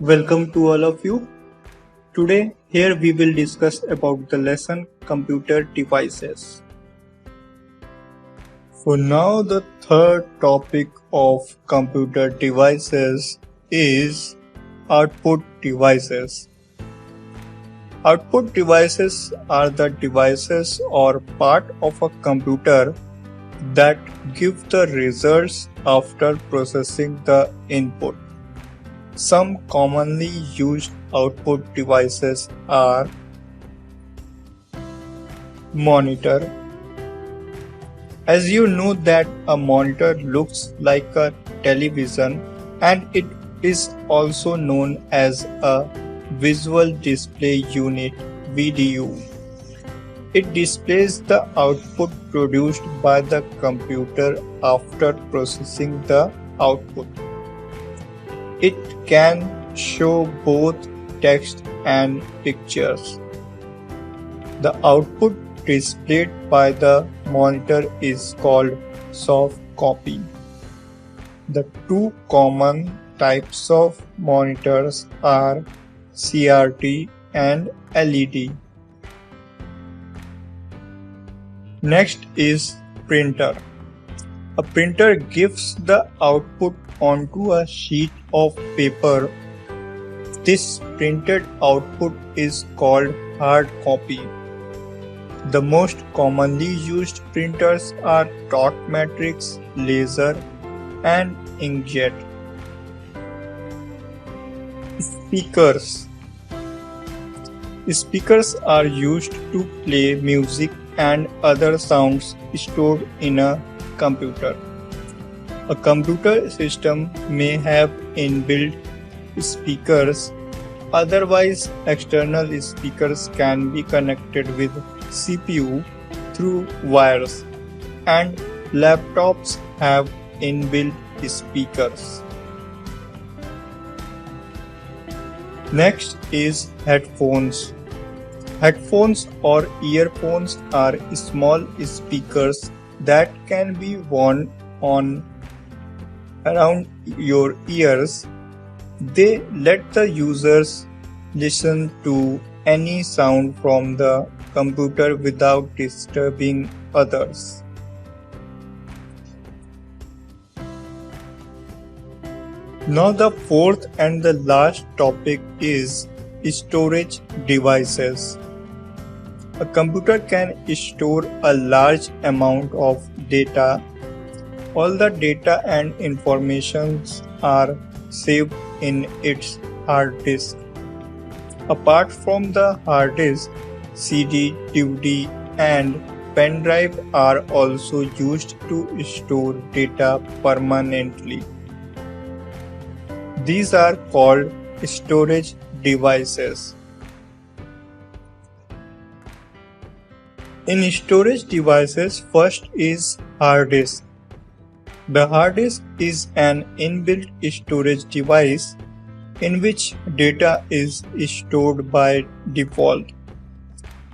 Welcome to all of you. Today here we will discuss about the lesson computer devices. For now the third topic of computer devices is output devices. Output devices are the devices or part of a computer that give the results after processing the input. Some commonly used output devices are monitor. As you know that a monitor looks like a television and it is also known as a visual display unit (VDU). It displays the output produced by the computer after processing the output. It can show both text and pictures. The output displayed by the monitor is called soft copy. The two common types of monitors are CRT and LED. Next is printer. A printer gives the output onto a sheet of paper. This printed output is called hard copy. The most commonly used printers are dot matrix, laser, and inkjet. Speakers. Speakers are used to play music and other sounds stored in a computer. A computer system may have inbuilt speakers, otherwise external speakers can be connected with CPU through wires, and laptops have inbuilt speakers. Next is headphones. Headphones or earphones are small speakers that can be worn on around your ears. They let the users listen to any sound from the computer without disturbing others. Now the fourth and the last topic is storage devices. A computer can store a large amount of data. All the data and informations are saved in its hard disk. Apart from the hard disk, CD, DVD, and pen drive are also used to store data permanently. These are called storage devices. In storage devices, first is hard disk. The hard disk is an inbuilt storage device in which data is stored by default.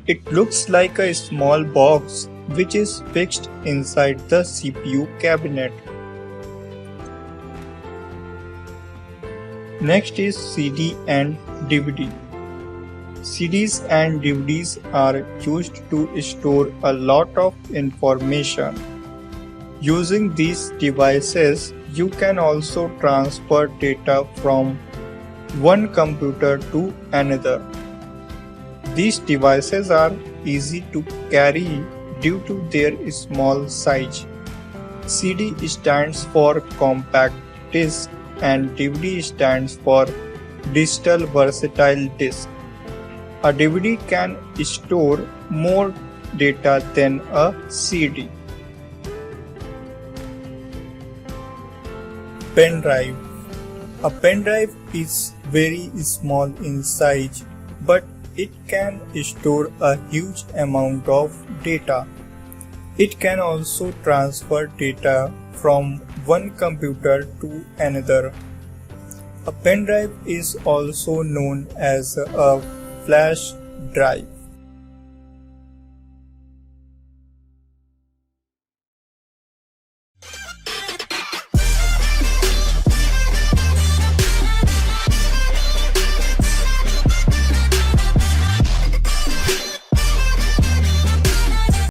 It looks like a small box which is fixed inside the CPU cabinet. Next is CD and DVD. CDs and DVDs are used to store a lot of information. Using these devices, you can also transfer data from one computer to another. These devices are easy to carry due to their small size. CD stands for compact disc and DVD stands for digital versatile disc. A DVD can store more data than a CD. Pen drive. A pen drive is very small in size, but it can store a huge amount of data. It can also transfer data from one computer to another. A pen drive is also known as a flash drive.